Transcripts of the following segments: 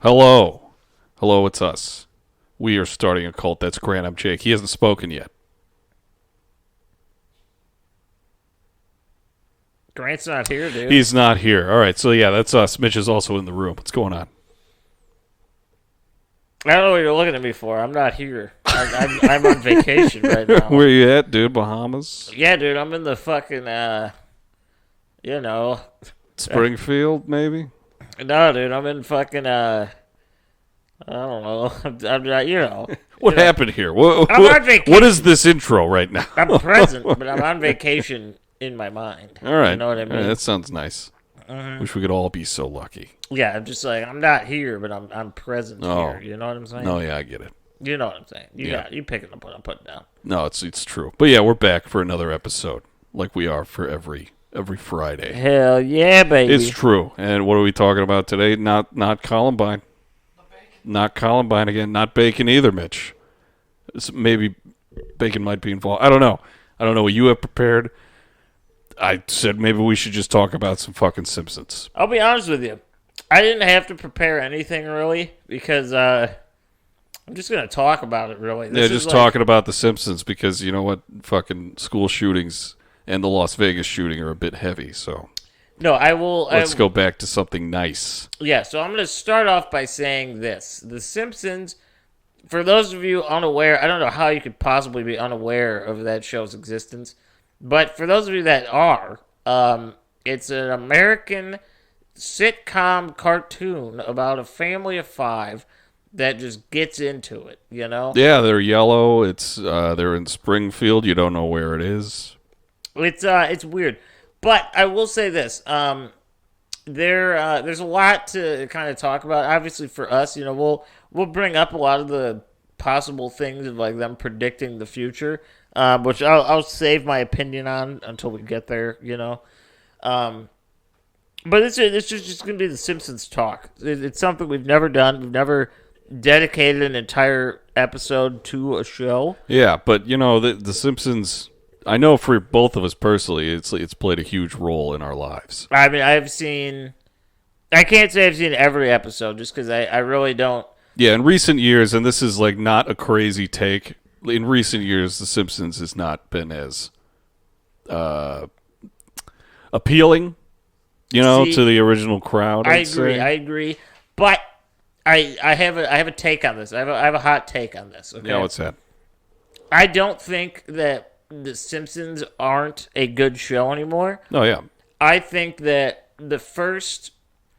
Hello. Hello, it's us. We are starting a cult. That's Grant. I'm Jake. He hasn't spoken yet. Grant's not here, dude. He's not here. All right, so yeah, that's us. Mitch is also in the room. What's going on? I don't know what you're looking at me for. I'm not here. I'm on vacation right now. Where you at, dude? Bahamas? Yeah, dude, I'm in the fucking, Springfield, maybe? No, dude, I'm in fucking, I don't know. I'm not, What happened here? What, I'm on vacation. What is this intro right now? I'm present, but I'm on vacation in my mind. All right. You know what I mean? All right, that sounds nice. Wish we could all be so lucky. Yeah, I'm just like, I'm not here, but I'm present here. You know what I'm saying? No, yeah, I get it. You know what I'm saying? You picking up what I'm putting down. No, it's true. But yeah, we're back for another episode, like we are for every Friday. Hell yeah, baby. It's true. And what are we talking about today? Not Columbine. Not Columbine again. Not bacon either, Mitch. Maybe bacon might be involved. I don't know. I don't know what you have prepared. I said maybe we should just talk about some fucking Simpsons. I'll be honest with you. I didn't have to prepare anything really because I'm just going to talk about it really. Just talking about the Simpsons because you know what? Fucking school shootings and the Las Vegas shooting are a bit heavy, so... No, I will... Let's go back to something nice. Yeah, so I'm going to start off by saying this. The Simpsons, for those of you unaware, I don't know how you could possibly be unaware of that show's existence, but for those of you that are, it's an American sitcom cartoon about a family of 5 that just gets into it, you know? Yeah, they're yellow. They're in Springfield. You don't know where it is. It's weird. But I will say this. There's a lot to kind of talk about. Obviously for us, we'll bring up a lot of the possible things of like them predicting the future, which I'll save my opinion on until we get there, But it's just going to be the Simpsons talk. It's something we've never done. We've never dedicated an entire episode to a show. Yeah, but the Simpsons. I know for both of us personally, it's played a huge role in our lives. I mean, I can't say I've seen every episode just because I really don't. Yeah, in recent years, and this is like not a crazy take. In recent years, The Simpsons has not been as appealing, to the original crowd. I agree, but I have a take on this. I have a hot take on this. Okay? Yeah, what's that? I don't think that The Simpsons aren't a good show anymore. Oh yeah, I think that the first.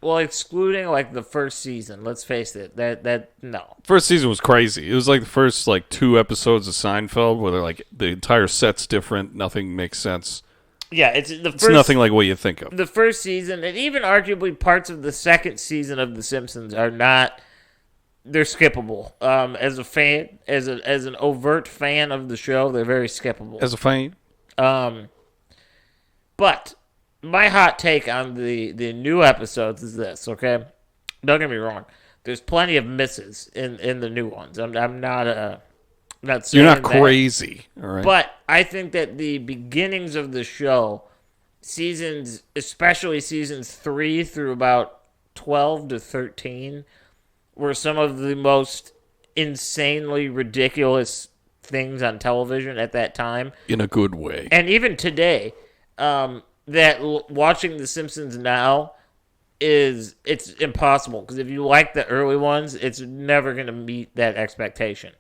Well, excluding like the first season, let's face it, that no. First season was crazy. It was like the first 2 episodes of Seinfeld where they're like the entire set's different, nothing makes sense. Yeah, it's nothing like what you think of. The first season, and even arguably parts of the second season of The Simpsons are not. They're skippable. As a fan, as an overt fan of the show, they're very skippable. As a fan, but. My hot take on the new episodes is this, okay? Don't get me wrong. There's plenty of misses in the new ones. I'm not saying you're not that, crazy, all right? But I think that the beginnings of the show, especially seasons 3 through about 12 to 13, were some of the most insanely ridiculous things on television at that time. In a good way. And even today, that watching The Simpsons now it's impossible because if you like the early ones, it's never going to meet that expectation.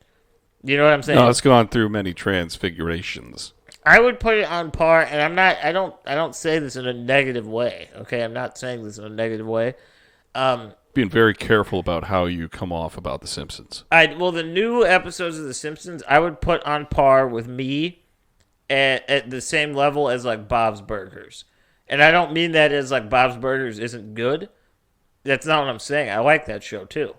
You know what I'm saying? No, it's gone through many transfigurations. I would put it on par, and I don't say this in a negative way. Okay, I'm not saying this in a negative way. Being very careful about how you come off about The Simpsons. The new episodes of The Simpsons, I would put on par with me. At the same level as like Bob's Burgers. And I don't mean that as like Bob's Burgers isn't good. That's not what I'm saying. I like that show too.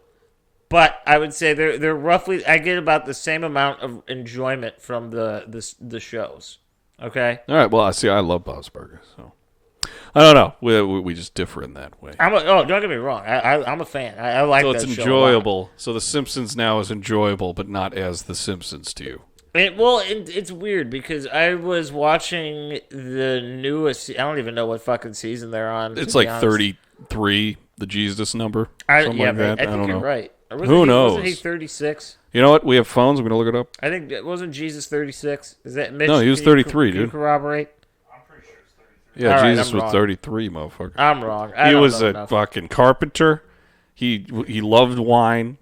But I would say they're roughly, I get about the same amount of enjoyment from the shows. Okay? All right, well, I love Bob's Burgers, so I don't know. We just differ in that way. Don't get me wrong. I'm a fan. I like that show. So it's enjoyable. So The Simpsons now is enjoyable, but not as The Simpsons to you. It's weird because I was watching the newest. I don't even know what fucking season they're on. It's like 33. the Jesus number. Something like that. I think you're right. Who knows? Wasn't he 36? You know what? We have phones. I'm going to look it up. I think it wasn't Jesus 36. Is that Mitch? No, he was 33, dude. Can you corroborate? I'm pretty sure it's 33. Yeah, All right, Jesus I'm was wrong. 33, motherfucker. I'm wrong. He was a fucking carpenter. He loved wine.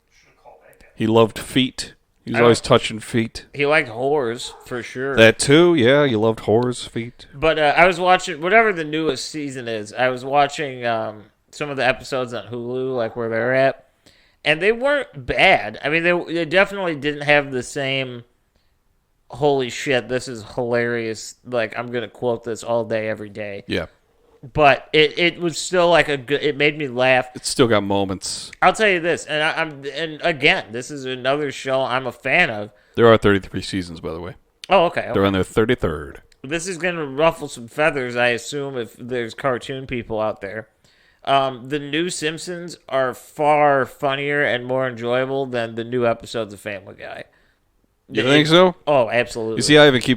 Should have called that guy. He loved feet. He was always touching feet. He liked whores, for sure. That too, yeah. You loved whores' feet. But I was watching, whatever the newest season is, I was watching some of the episodes on Hulu, like where they're at. And they weren't bad. I mean, they definitely didn't have the same, holy shit, this is hilarious, like, I'm going to quote this all day, every day. Yeah. But it was still like a good, it made me laugh. It's still got moments. I'll tell you this, and and again, this is another show I'm a fan of. There are 33 seasons, by the way. Oh, okay. They're on their 33rd. This is going to ruffle some feathers, I assume, if there's cartoon people out there. The new Simpsons are far funnier and more enjoyable than the new episodes of Family Guy. You think so? Oh, absolutely. You see, I haven't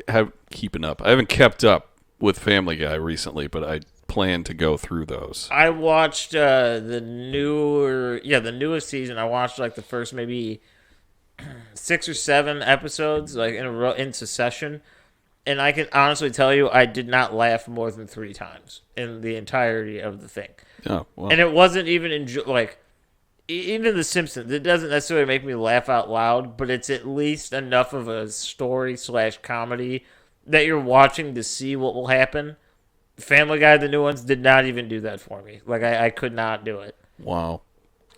I haven't kept up with Family Guy recently, but I plan to go through those. I watched the newest season. I watched like the first maybe 6 or 7 episodes, like in a row, in succession. And I can honestly tell you, I did not laugh more than 3 times in the entirety of the thing. Oh, well. And it wasn't even even The Simpsons. It doesn't necessarily make me laugh out loud, but it's at least enough of a story/comedy that you're watching to see what will happen. Family Guy, the new ones, did not even do that for me. Like, I could not do it. Wow.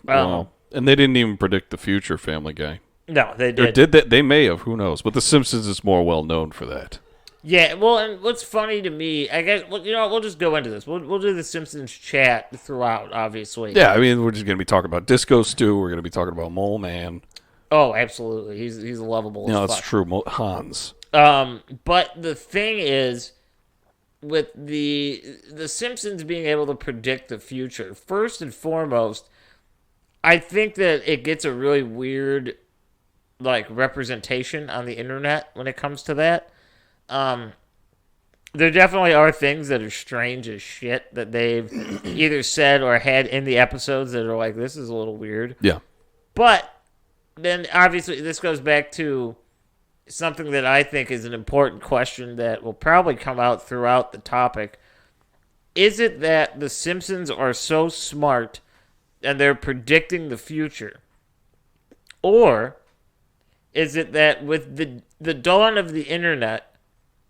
Wow. And they didn't even predict the future Family Guy. No, they did. Or did that? They may have. Who knows? But The Simpsons is more well known for that. Yeah, well, and what's funny to me, I guess, well, we'll just go into this. We'll do the Simpsons chat throughout, obviously. Yeah, I mean, we're just going to be talking about Disco Stew. We're going to be talking about Mole Man. Oh, absolutely. He's lovable. No, as that's fuck. true. Hans. But the thing is, with the Simpsons being able to predict the future, first and foremost, I think that it gets a really weird, like, representation on the internet when it comes to that. There definitely are things that are strange as shit that they've either said or had in the episodes that are like, this is a little weird. Yeah. But then, obviously, this goes back to something that I think is an important question that will probably come out throughout the topic. Is it that the Simpsons are so smart and they're predicting the future? Or is it that with the dawn of the internet,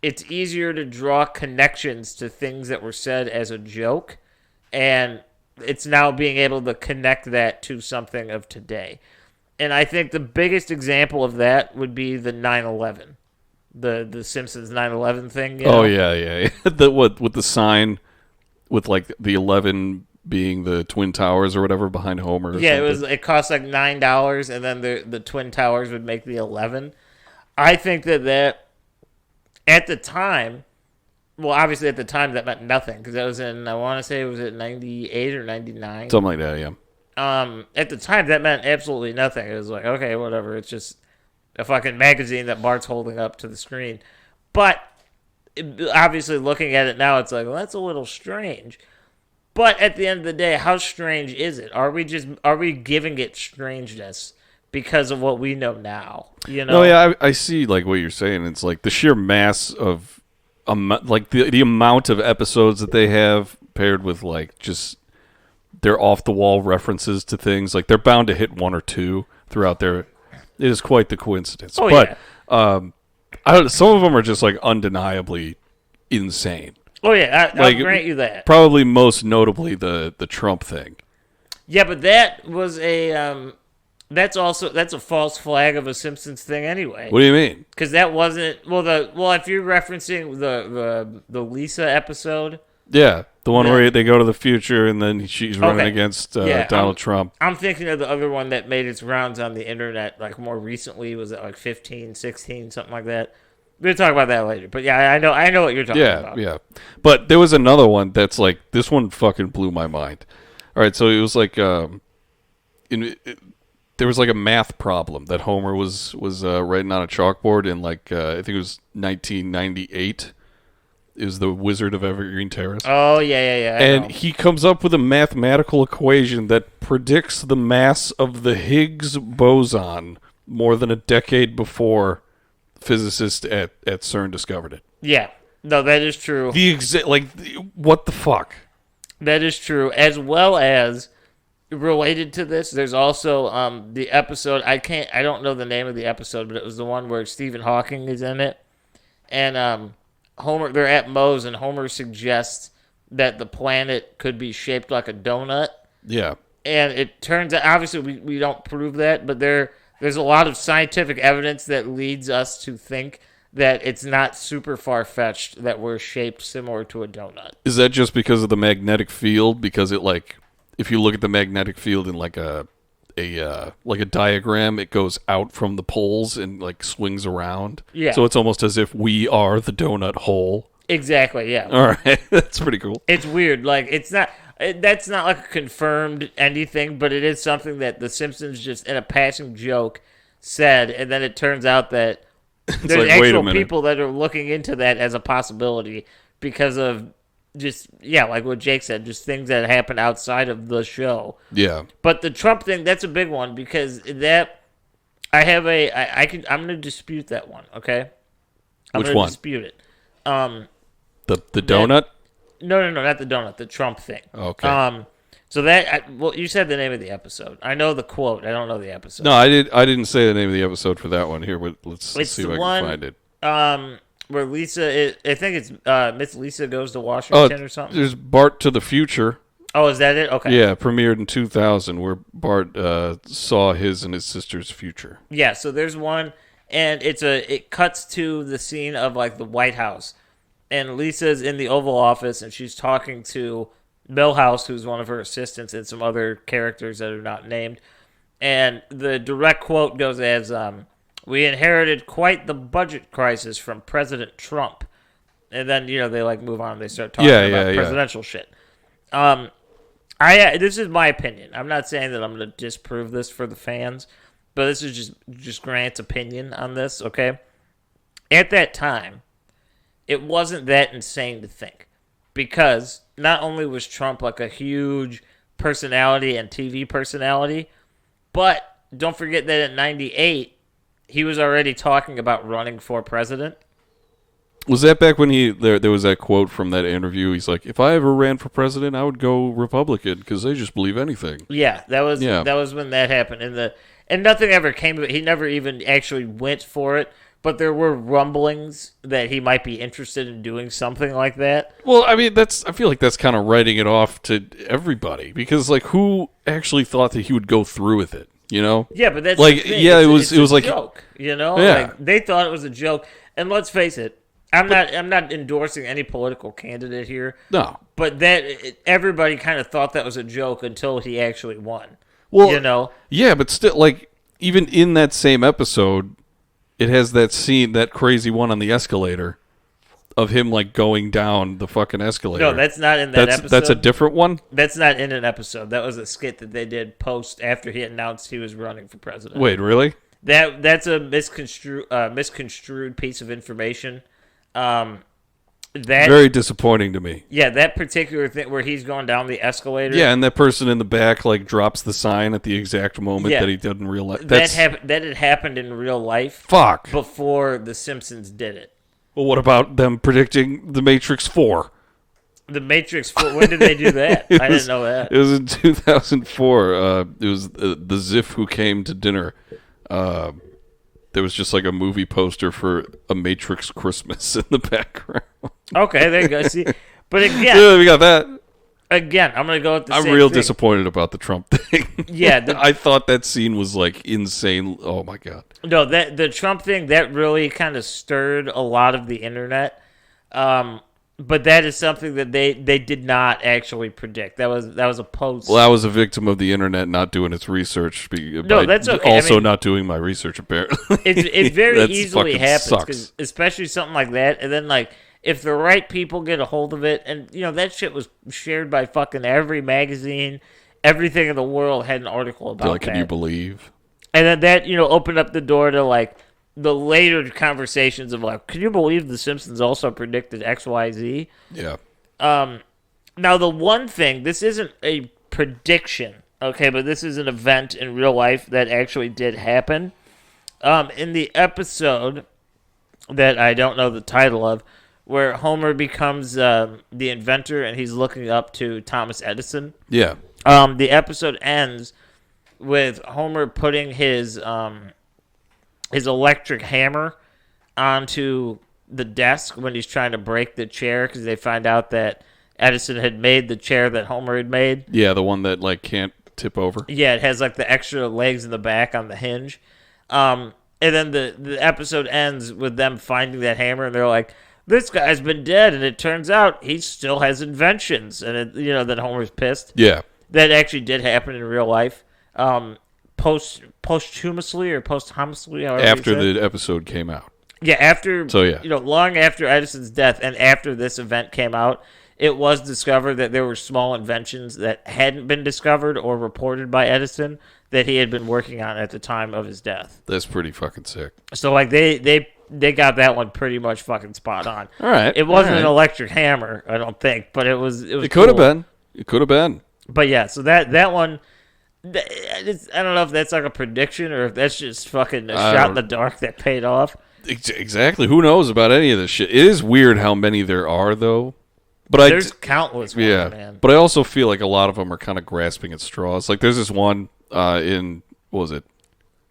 it's easier to draw connections to things that were said as a joke, and it's now being able to connect that to something of today? And I think the biggest example of that would be the 9/11, the Simpsons 9/11 thing. Oh yeah. With the sign, with like the 11 being the Twin Towers or whatever behind Homer. Or yeah, something. it cost like $9, and then the Twin Towers would make the 11. I think that at the time, well, obviously at the time that meant nothing because that was in, I want to say, was it 98 or 99? Something like that. Yeah. At the time, that meant absolutely nothing. It was like, okay, whatever. It's just a fucking magazine that Bart's holding up to the screen. But obviously, looking at it now, it's like, well, that's a little strange. But at the end of the day, how strange is it? Are we giving it strangeness because of what we know now? You know? No, yeah, I see like what you're saying. It's like the sheer mass of, like the amount of episodes that they have paired with like just their off the wall references to things. Like they're bound to hit 1 or 2 throughout their. It is quite the coincidence. Oh, but yeah. Some of them are just like undeniably insane. Oh yeah, I'll Like, grant you that. Probably most notably the Trump thing. Yeah, but that was a that's a false flag of a Simpsons thing anyway. What do you mean? Because that wasn't if you're referencing the Lisa episode. Yeah, the one where they go to the future and then she's running against Donald Trump. I'm thinking of the other one that made its rounds on the internet like more recently. Was it like 15, 16, something like that? We'll talk about that later. But yeah, I know what you're talking about. Yeah. But there was another one that's like, this one fucking blew my mind. All right, so it was like, there was like a math problem that Homer was writing on a chalkboard in like, I think it was 1998. is the Wizard of Evergreen Terrace. Oh, yeah. I And know. he comes up with a mathematical equation that predicts the mass of the Higgs boson more than a decade before physicists at CERN discovered it. Yeah. No, that is true. What the fuck? That is true. As well as related to this, there's also the episode. I don't know the name of the episode, but it was the one where Stephen Hawking is in it, and Homer. They're at Moe's, and Homer suggests that the planet could be shaped like a donut. Yeah. And it turns out, obviously, we don't prove that, but there's a lot of scientific evidence that leads us to think that it's not super far-fetched that we're shaped similar to a donut. Is that just because of the magnetic field? Because it if you look at the magnetic field in like a diagram, it goes out from the poles and like swings around. Yeah. So it's almost as if we are the donut hole. Exactly, yeah. All right, that's pretty cool. It's weird. Like, that's not like a confirmed anything, but it is something that The Simpsons just in a passing joke said, and then it turns out that there's like, wait a actual minute. people that are looking into that as a possibility because of just, yeah, like what Jake said, just things that happen outside of the show. Yeah. But the Trump thing, that's a big one because that I'm going to dispute that one, okay? I'm Which gonna one? dispute it. The donut? No, not the donut, the Trump thing. Okay. So that, well, you said the name of the episode. I know the quote. I don't know the episode. No, I didn't say the name of the episode for that one. Here, let's It's see the if I one, can find it. Where Lisa, I think it's Miss Lisa Goes to Oh, Washington or something. there's Bart to the Future. Oh, is that it? Okay. Yeah, premiered in 2000, where Bart saw his and his sister's future. Yeah, so there's one, and it cuts to the scene of like the White House, and Lisa's in the Oval Office, and she's talking to Milhouse, who's one of her assistants, and some other characters that are not named. And the direct quote goes as, "We inherited quite the budget crisis from President Trump." And then, they like move on. They start talking about presidential shit. This is my opinion. I'm not saying that I'm going to disprove this for the fans, but this is just Grant's opinion on this, okay? At that time, it wasn't that insane to think, because not only was Trump like a huge personality and TV personality, but don't forget that in 98, he was already talking about running for president. Was that back when there was that quote from that interview? He's like, "If I ever ran for president, I would go Republican because they just believe anything." Yeah, that was when that happened, and nothing ever came of it. He never even actually went for it, but there were rumblings that he might be interested in doing something like that. Well, I mean, I feel like that's kind of writing it off to everybody, because like, who actually thought that he would go through with it? You know? Yeah, but that's like, the thing. yeah, It's it was a like joke. Yeah. Like, they thought it was a joke, and let's face it. I'm not endorsing any political candidate here. No. But everybody kind of thought that was a joke until he actually won. Well, yeah, but still, like, even in that same episode, it has that scene, that crazy one on the escalator, of him like going down the fucking escalator. No, that's not in that episode. That's a different one? That's not in an episode. That was a skit that they did post after he announced he was running for president. Wait, really? That's a misconstrued piece of information. Very disappointing to me. Yeah, that particular thing where he's going down the escalator. Yeah, and that person in the back like drops the sign at the exact moment that he didn't realize. That had happened in real life. Fuck. Before The Simpsons did it. Well, what about them predicting The Matrix 4? The Matrix 4, when did they do that? I didn't know that. It was in 2004. It was the Ziff who came to dinner. There was just like a movie poster for a Matrix Christmas in the background. Okay, there you go. See, but again, yeah, we got that. Again, I'm gonna go with the same I'm real thing. disappointed about the Trump thing. Yeah, I thought that scene was like insane. Oh my god. No, the Trump thing that really kind of stirred a lot of the internet. But that is something that they did not actually predict. That was a post. Well, I was a victim of the internet not doing its research. That's okay. Also, not doing my research apparently. It very That easily fucking happens, sucks. especially something like that. And then like if the right people get a hold of it, and that shit was shared by fucking every magazine, everything in the world had an article about like, that. can you believe? And then that opened up the door to like the later conversations of like, can you believe the Simpsons also predicted XYZ? Yeah. Now, the one thing, this isn't a prediction, okay, but this is an event in real life that actually did happen. In the episode that I don't know the title of, where Homer becomes the inventor and he's looking up to Thomas Edison. Yeah. The episode ends with Homer putting his electric hammer onto the desk when he's trying to break the chair because they find out that Edison had made the chair that Homer had made. Yeah, the one that like can't tip over. Yeah, it has like the extra legs in the back on the hinge. And then the episode ends with them finding that hammer, and they're like, "This guy's been dead," and it turns out he still has inventions. And then Homer's pissed. Yeah. That actually did happen in real life. Posthumously or posthumously, however After you say. the episode came out. Yeah, after. So, yeah. Long after Edison's death and after this event came out, it was discovered that there were small inventions that hadn't been discovered or reported by Edison that he had been working on at the time of his death. That's pretty fucking sick. So, like, they got that one pretty much fucking spot on. All right. It wasn't all an right. electric hammer, I don't think, but it was. It could have been. It could have been. But yeah, so that one, I don't know if that's like a prediction or if that's just fucking a shot in the dark that paid off. Exactly. Who knows about any of this shit? It is weird how many there are, though. But There's countless ones, man. But I also feel like a lot of them are kind of grasping at straws. Like there's this one in, what was it?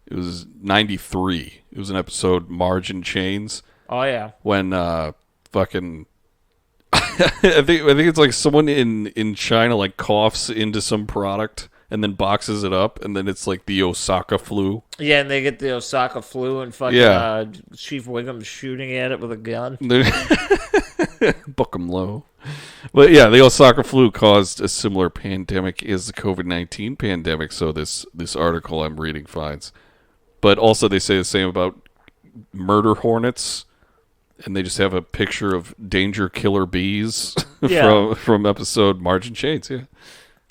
It was 93. It was an episode, Margin Chains, Oh, yeah. when fucking... I think it's like someone in China like coughs into some product and then boxes it up, and then it's like the Osaka flu. Yeah, and they get the Osaka flu and fucking Yeah. Chief Wiggum's shooting at it with a gun. Book 'em low. But yeah, the Osaka flu caused a similar pandemic as the COVID-19 pandemic, so this article I'm reading finds. But also they say the same about murder hornets, and they just have a picture of danger killer bees Yeah. from episode Margin Chains, yeah.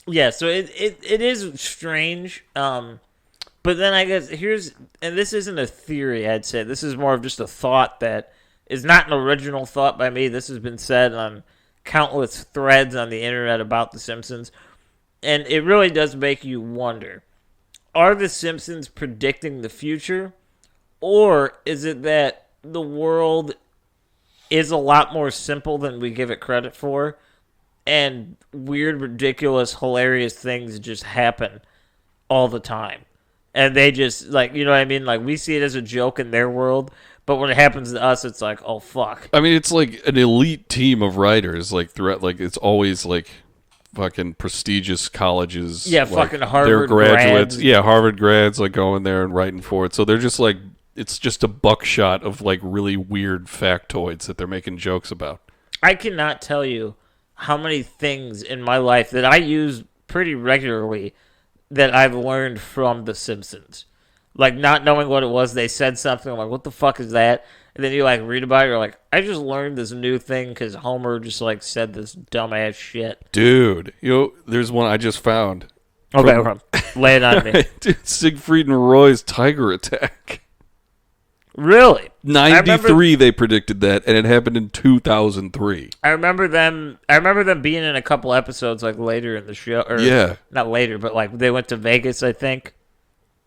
Yeah, so it is strange. But then I guess and this isn't a theory, I'd say. This is more of just a thought that is not an original thought by me. This has been said on countless threads on the internet about The Simpsons. And it really does make you wonder, are The Simpsons predicting the future? Or is it that the world is a lot more simple than we give it credit for? And weird, ridiculous, hilarious things just happen all the time. And they just, like, you know what I mean? Like, we see it as a joke in their world, but when it happens to us, it's like, oh, fuck. I mean, it's like an elite team of writers, like, throughout, like, it's always, like, fucking prestigious colleges. Yeah, like, fucking Harvard they're graduates. grads. Yeah, Harvard grads, like, going there and writing for it. So they're just, like, it's just a buckshot of, like, really weird factoids that they're making jokes about. I cannot tell you how many things in my life that I use pretty regularly that I've learned from The Simpsons. Like, not knowing what it was, they said something, I'm like, what the fuck is that? And then you, like, read about it, you're like, I just learned this new thing because Homer just, like, said this dumbass shit. Dude, there's one I just found. Okay, lay it on me. Dude, Siegfried and Roy's tiger attack. Really? 93 they predicted that, and it happened in 2003. I remember them being in a couple episodes, like, later in the show. Or, Yeah. Not later, but, like, they went to Vegas, I think.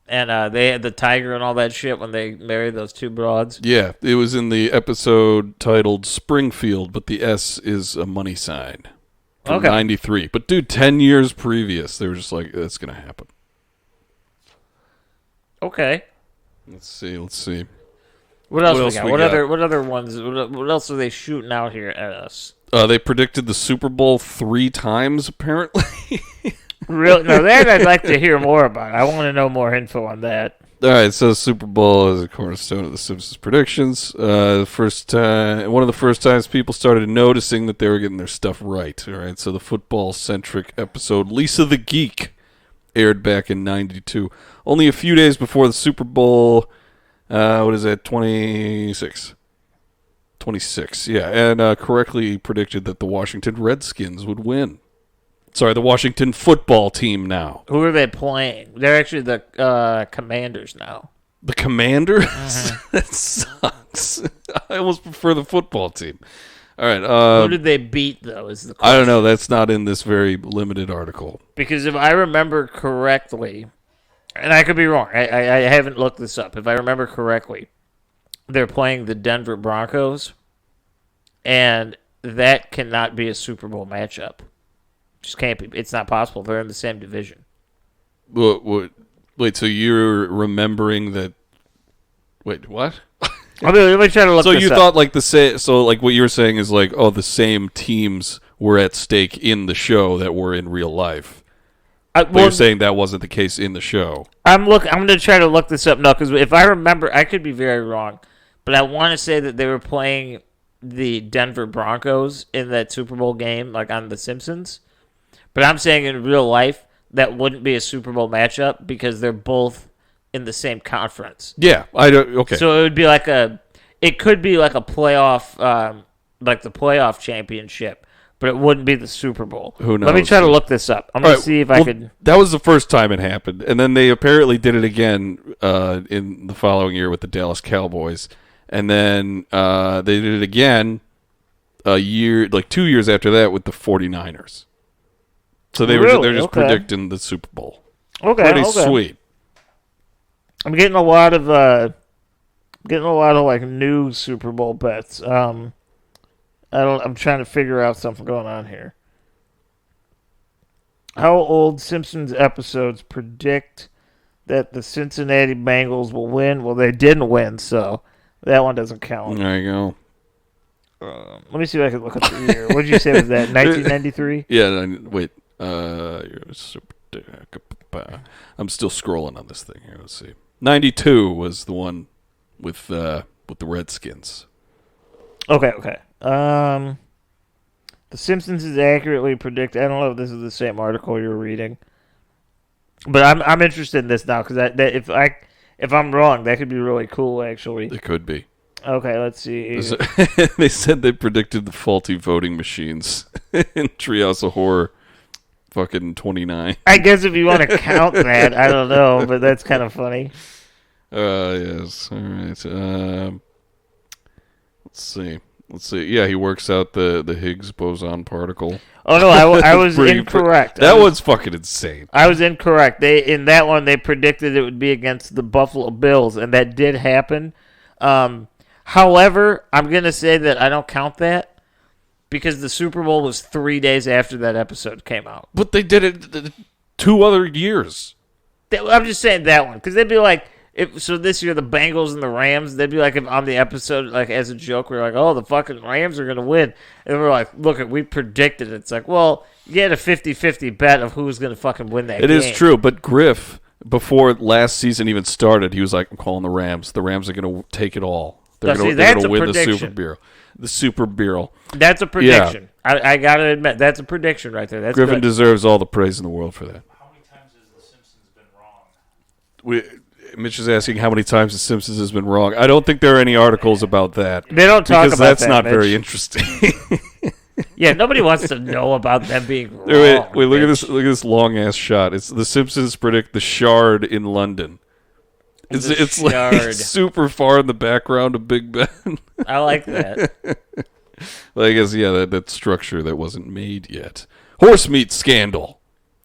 And they had the tiger and all that shit when they married those two broads. Yeah, it was in the episode titled Springfield, but the S is a money sign. From Okay. 93. But dude, 10 years previous, they were just like, that's going to happen. Okay. Let's see. What else What we else got? we What got? other ones? What else are they shooting out here at us? They predicted the Super Bowl 3 times, apparently. Really? No, that I'd like to hear more about. I want to know more info on that. All right, so Super Bowl is a cornerstone of the Simpsons predictions. One of the first times people started noticing that they were getting their stuff right. All right, so the football-centric episode Lisa the Geek aired back in '92, only a few days before the Super Bowl. What is that? 26. 26, yeah, and correctly predicted that the Washington Redskins would win. Sorry, the Washington football team now. Who are they playing? They're actually the Commanders now. The Commanders? That sucks. I almost prefer the football team. All right. Who did they beat, though, is the question. I don't know. That's not in this very limited article. Because if I remember correctly, and I could be wrong, I haven't looked this up. If I remember correctly, they're playing the Denver Broncos, and that cannot be a Super Bowl matchup. Just can't be. It's not possible. They're in the same division. Wait, so you're remembering that? Wait, what? Let me try to look So this you up. thought like like what you were saying is like, oh, the same teams were at stake in the show that were in real life. But you're saying that wasn't the case in the show. I'm going to try to look this up now, because if I remember, I could be very wrong, but I want to say that they were playing the Denver Broncos in that Super Bowl game, like on The Simpsons. But I'm saying in real life, that wouldn't be a Super Bowl matchup because they're both in the same conference. Yeah, I don't. Okay, So it would be it could be like a playoff, like the playoff championship, but it wouldn't be the Super Bowl. Who knows? Let me try to look this up. I'm going to see if I could. That was the first time it happened, and then they apparently did it again in the following year with the Dallas Cowboys, and then they did it again 2 years after that with the 49ers. So they're just predicting the Super Bowl. Okay, Pretty sweet. I'm getting a lot of like new Super Bowl bets. I'm trying to figure out something going on here. How old Simpsons episodes predict that the Cincinnati Bengals will win? Well, they didn't win, so that one doesn't count. There you go. Let me see if I can look up the year. What did you say was that? 1993? Yeah. Wait. I'm still scrolling on this thing here. Let's see. 92 was the one with the Redskins. Okay. The Simpsons is accurately predict. I don't know if this is the same article you're reading, but I'm interested in this now because if I'm wrong, that could be really cool. Actually, It could be. Okay, let's see. They said they predicted the faulty voting machines in Treehouse of Horror. Fucking 29. I guess if you want to count that, I don't know, but that's kind of funny. Yes. All right. Let's see. Yeah, he works out the Higgs boson particle. Oh no, I was incorrect. That was fucking insane. I was incorrect. In that one they predicted it would be against the Buffalo Bills, and that did happen. However, I'm gonna say that I don't count that. Because the Super Bowl was 3 days after that episode came out. But they did it 2 other years. I'm just saying that one. Because they'd be like, so this year the Bengals and the Rams, they'd be like, if on the episode, like as a joke, we're like, oh, the fucking Rams are going to win. And we're like, look, we predicted it. It's like, well, you had a 50-50 bet of who's going to fucking win that game. It is true, but Griff, before last season even started, he was like, I'm calling the Rams. The Rams are going to take it all. They're going to win the Super Bowl. The Super Bowl. That's a prediction. Yeah. I got to admit, that's a prediction right there. That's Griffin good. deserves all the praise in the world for that. How many times has The Simpsons been wrong? Mitch is asking how many times The Simpsons has been wrong. I don't think there are any articles about that. They don't talk about that, because that's not Mitch. very interesting. Yeah, nobody wants to know about them being wrong. Wait, look at this! Look at this long ass shot. It's The Simpsons predict the Shard in London. It's like super far in the background of Big Ben. I like that. Well, I guess that structure that wasn't made yet. Horse meat scandal.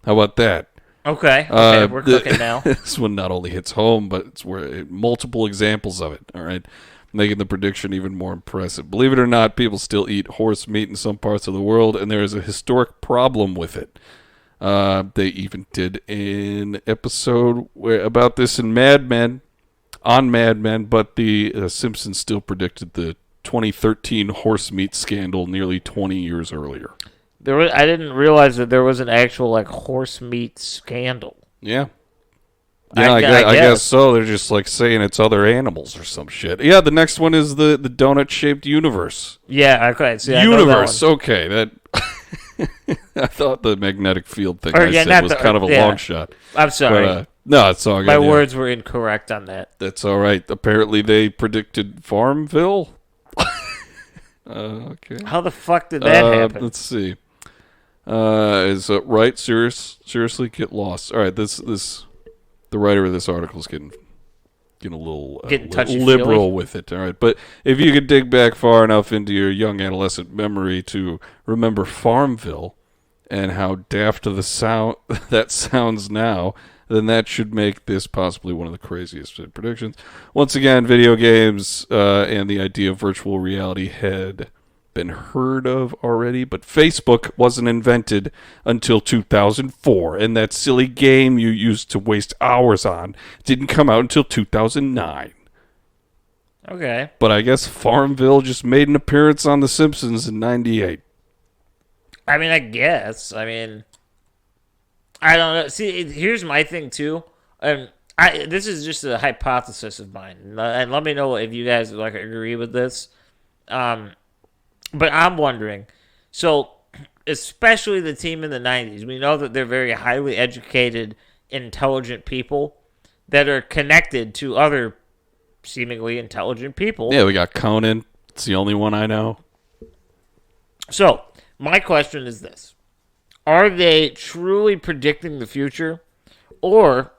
How about that? Okay, we're cooking now. This one not only hits home, but it's multiple examples of it. All right, making the prediction even more impressive. Believe it or not, people still eat horse meat in some parts of the world, and there is a historic problem with it. They even did an episode about this in Mad Men, but the Simpsons still predicted the 2013 horse meat scandal nearly 20 years earlier. I didn't realize that there was an actual horse meat scandal. Yeah. Yeah, I guess so. They're just saying it's other animals or some shit. Yeah, the next one is the donut-shaped universe. Yeah, okay. See, universe, okay. That I thought the magnetic field thing was kind of a long shot. I'm sorry. But, no, it's all good. My words were incorrect on that. That's all right. Apparently they predicted Farmville. Okay. How the fuck did that happen? Let's see. Is right? Seriously, get lost. All right, the writer of this article is getting getting a little Getting touchy-feely. liberal with it. All right, but if you could dig back far enough into your young adolescent memory to remember Farmville and how daft the sound that sounds now, then that should make this possibly one of the craziest predictions. Once again, video games and the idea of virtual reality had been heard of already, but Facebook wasn't invented until 2004, and that silly game you used to waste hours on didn't come out until 2009. Okay. But I guess Farmville just made an appearance on The Simpsons in 98. I mean, I guess. I mean, I don't know. See, here's my thing, too. This is just a hypothesis of mine, and let me know if you guys like agree with this. But I'm wondering, so especially the team in the 90s, we know that they're very highly educated, intelligent people that are connected to other seemingly intelligent people. Yeah, we got Conan. It's the only one I know. So, my question is this. Are they truly predicting the future? Or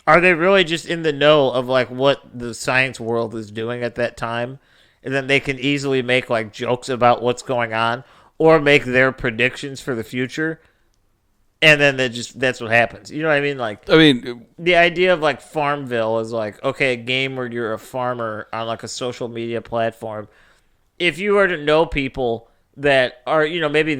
are they really just in the know of like what the science world is doing at that time? And then they can easily make like jokes about what's going on or make their predictions for the future. And then that's what happens. You know what I mean? Like, I mean, the idea of like Farmville is like, okay, a game where you're a farmer on like a social media platform. If you were to know people that are, you know, maybe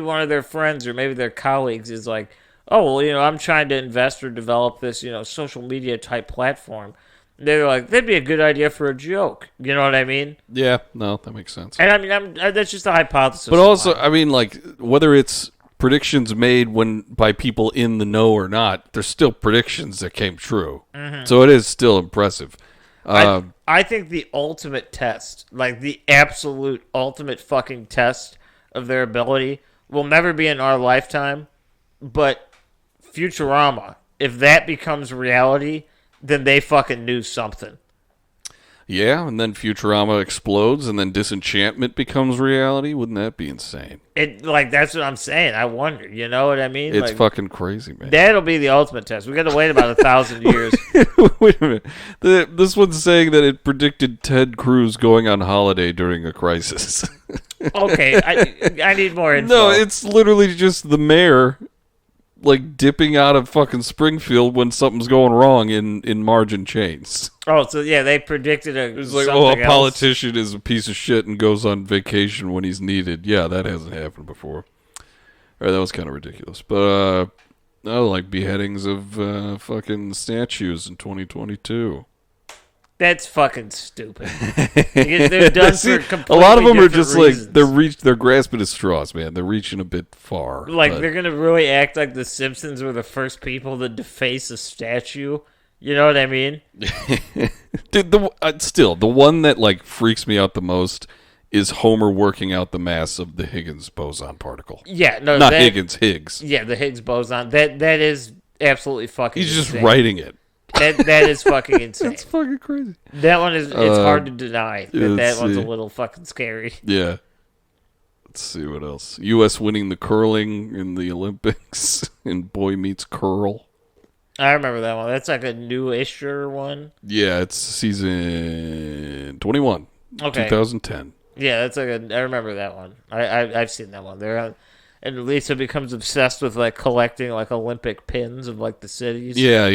one of their friends or maybe their colleagues is like, oh, well, you know, I'm trying to invest or develop this, you know, social media type platform. They're like, that'd be a good idea for a joke. You know what I mean? yeah, no, that makes sense. And I mean, that's just a hypothesis. But also, I mean, like, whether it's predictions made by people in the know or not, there's still predictions that came true. Mm-hmm. So it is still impressive. I think the ultimate test, like the absolute ultimate fucking test of their ability, will never be in our lifetime, but Futurama, if that becomes reality, then they fucking knew something. Yeah, and then Futurama explodes, and then Disenchantment becomes reality. Wouldn't that be insane? That's what I'm saying. I wonder. You know what I mean? It's fucking crazy, man. That'll be the ultimate test. We got to wait about 1,000 years. Wait a minute. This one's saying that it predicted Ted Cruz going on holiday during a crisis. Okay, I need more info. No, it's literally just the mayor, like, dipping out of fucking Springfield when something's going wrong in Margin Chains. Oh, so yeah, they predicted It's like, a politician is a piece of shit and goes on vacation when he's needed. Yeah, that hasn't happened before. All right, that was kind of ridiculous. But, like beheadings of fucking statues in 2022. That's fucking stupid. They're done for completely a lot of them are just reasons. like they're grasping at straws, man. They're reaching a bit far. Like they're gonna really act like the Simpsons were the first people to deface a statue. You know what I mean? Dude, the one that like freaks me out the most is Homer working out the mass of the Higgs boson particle. Yeah, no, not Higgs. Yeah, the Higgs boson. That is absolutely fucking. He's insane. just writing it. That is fucking insane. That's fucking crazy. That one is. It's hard to deny that one's a little fucking scary. Yeah. Let's see what else. U.S. winning the curling in the Olympics in Boy Meets Curl. I remember that one. That's like a new-isher one. Yeah, it's season 21. Okay. 2010. Yeah, that's like I remember that one. I've seen that one. And Lisa becomes obsessed with like collecting like Olympic pins of like the cities. Yeah.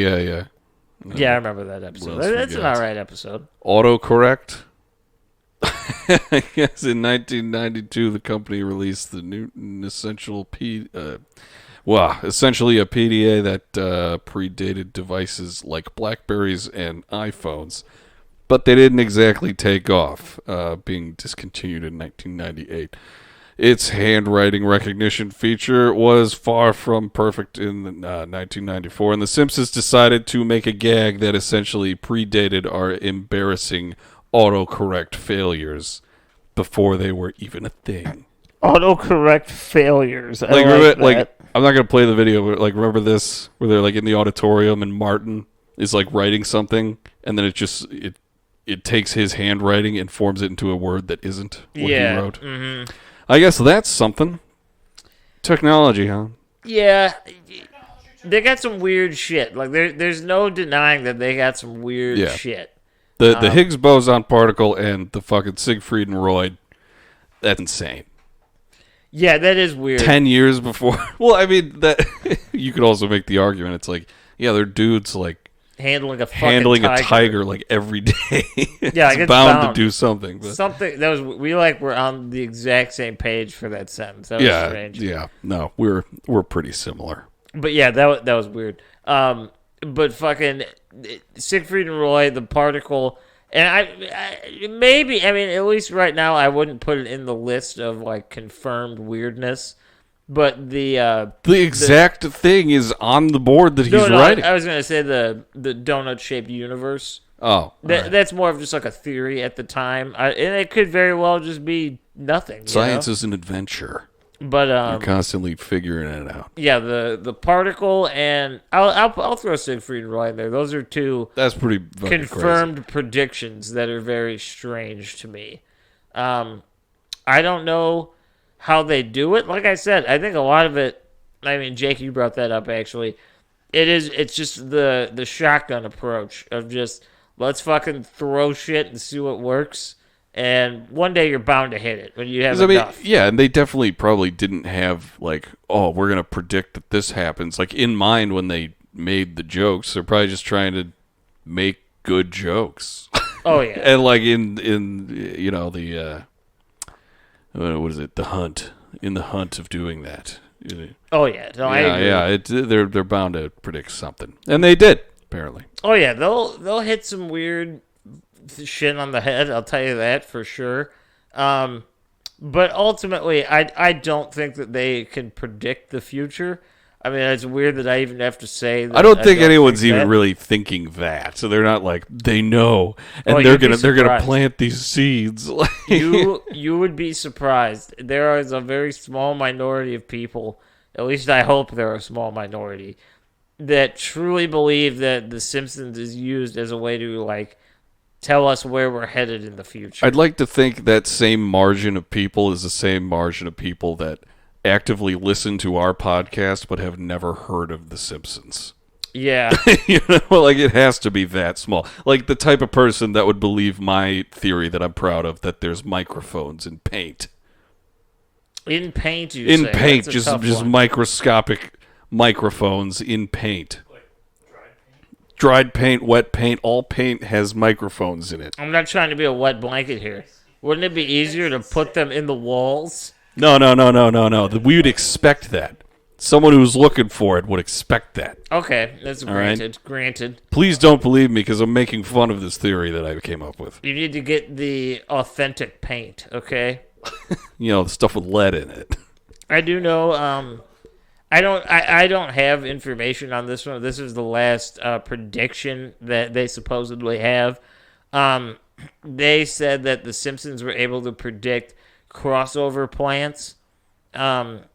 Yeah, I remember that episode. That's an alright episode. Autocorrect. I guess in 1992, the company released the Newton Essential essentially a PDA that predated devices like Blackberries and iPhones, but they didn't exactly take off, being discontinued in 1998. Its handwriting recognition feature was far from perfect in 1994, and The Simpsons decided to make a gag that essentially predated our embarrassing autocorrect failures before they were even a thing. Autocorrect failures. I'm not gonna play the video, but like remember this where they're like in the auditorium and Martin is like writing something, and then it takes his handwriting and forms it into a word that isn't what he wrote. Mm-hmm. I guess that's something. Technology, huh? Yeah. They got some weird shit. Like there's no denying that they got some weird Yeah. shit. The Higgs boson particle and the fucking Siegfried and Roy, that's insane. Yeah, that is weird. 10 years before. Well, I mean, that you could also make the argument. It's like, yeah, they're dudes like handling a tiger like every day. Yeah, it's bound to do something. But. Something that was we were on the exact same page for that sentence. That was strange. Yeah, no, we're pretty similar. But yeah, that was weird. But fucking Siegfried and Roy, the particle, and I maybe I mean at least right now I wouldn't put it in the list of like confirmed weirdness. But the exact thing is on the board that he's writing. I was gonna say the donut shaped universe. Oh, that's more of just like a theory at the time, and it could very well just be nothing. Science is an adventure, but you're constantly figuring it out. Yeah, the particle, and I'll throw Siegfried and Roy in there. Those are two. That's pretty confirmed predictions that are very strange to me. I don't know how they do it. Like I said, I think a lot of it, I mean, Jake, you brought that up actually. It's just the shotgun approach of just let's fucking throw shit and see what works. And one day you're bound to hit it when you have enough. Yeah, and they definitely probably didn't have like, oh, we're going to predict that this happens. Like in mind when they made the jokes, they're probably just trying to make good jokes. Oh yeah. And like in you know the what is it? The hunt. In the hunt of doing that. Oh yeah. No, I agree. They're bound to predict something, and they did apparently. Oh yeah, they'll hit some weird shit on the head. I'll tell you that for sure. But ultimately, I don't think that they can predict the future. I mean, it's weird that I even have to say that. I don't think anyone's even really thinking that. So they're not like they know, and they're gonna plant these seeds. You would be surprised. There is a very small minority of people. At least I hope they're a small minority that truly believe that The Simpsons is used as a way to like tell us where we're headed in the future. I'd like to think that same margin of people is the same margin of people that actively listen to our podcast but have never heard of The Simpsons. Yeah. You know, like it has to be that small. Like the type of person that would believe my theory that I'm proud of, that there's microphones in paint. In paint, you in say? paint, just microscopic microphones in paint. Like dried paint, wet paint, all paint has microphones in it. I'm not trying to be a wet blanket here. Wouldn't it be easier to put them in the walls? No. We would expect that. Someone who's looking for it would expect that. Okay, that's granted. Right? Granted. Please don't believe me because I'm making fun of this theory that I came up with. You need to get the authentic paint, okay? You know, the stuff with lead in it. I do know. I don't have information on this one. This is the last prediction that they supposedly have. They said that the Simpsons were able to predict crossover plants. What?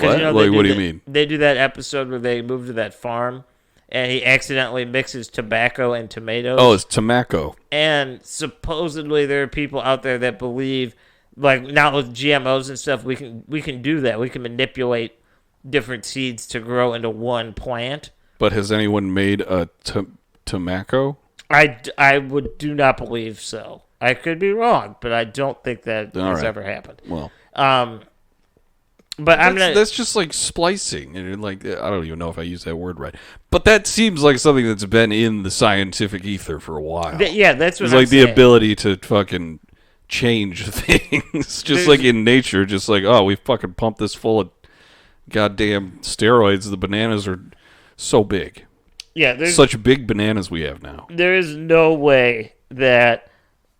You know, what do you mean? They do that episode where they move to that farm, and he accidentally mixes tobacco and tomatoes. Oh, it's tobacco. And supposedly there are people out there that believe, like now with GMOs and stuff, we can do that. We can manipulate different seeds to grow into one plant. But has anyone made a tobacco? I do not believe so. I could be wrong, but I don't think that has ever happened. Well, but that's just like splicing, and like I don't even know if I use that word right. But that seems like something that's been in the scientific ether for a while. Yeah, that's what it's I'm like saying. The ability to fucking change things, just like in nature. Just like we fucking pumped this full of goddamn steroids. The bananas are so big. Yeah, there's such big bananas we have now. There is no way that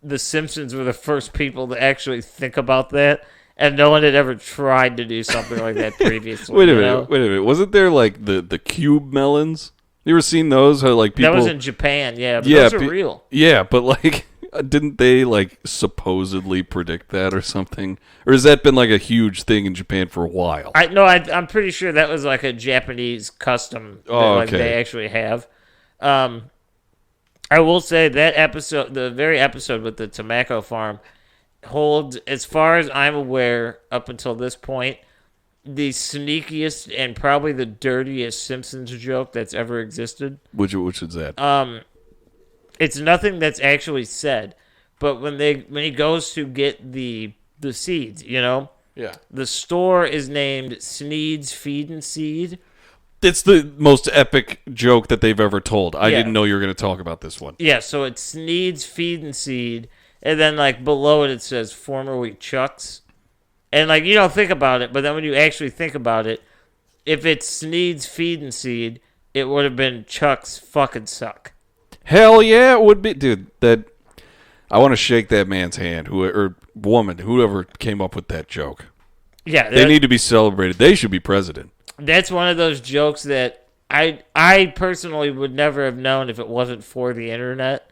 the Simpsons were the first people to actually think about that, and no one had ever tried to do something like that previously. Wait a minute. Wasn't there like the cube melons? You ever seen those? How like people? That was in Japan, yeah. But those are real. Yeah, but like, didn't they like supposedly predict that or something? Or has that been like a huge thing in Japan for a while? I'm pretty sure that was like a Japanese custom that they actually have. I will say that episode, the very episode with the tobacco farm, holds, as far as I'm aware, up until this point, the sneakiest and probably the dirtiest Simpsons joke that's ever existed. Which is that? It's nothing that's actually said, but when he goes to get the seeds, Yeah. the store is named Sneed's Feed and Seed. It's the most epic joke that they've ever told. I Yeah. didn't know you were going to talk about this one. Yeah, so it's Sneed's Feed and Seed, and then like below it says formerly Chuck's. And like you don't think about it, but then when you actually think about it, if it's Sneed's Feed and Seed, it would have been Chuck's fucking suck. Hell yeah, it would be, dude. I want to shake that man's hand, or woman, whoever came up with that joke. Yeah, They need to be celebrated. They should be president. That's one of those jokes that I personally would never have known if it wasn't for the internet.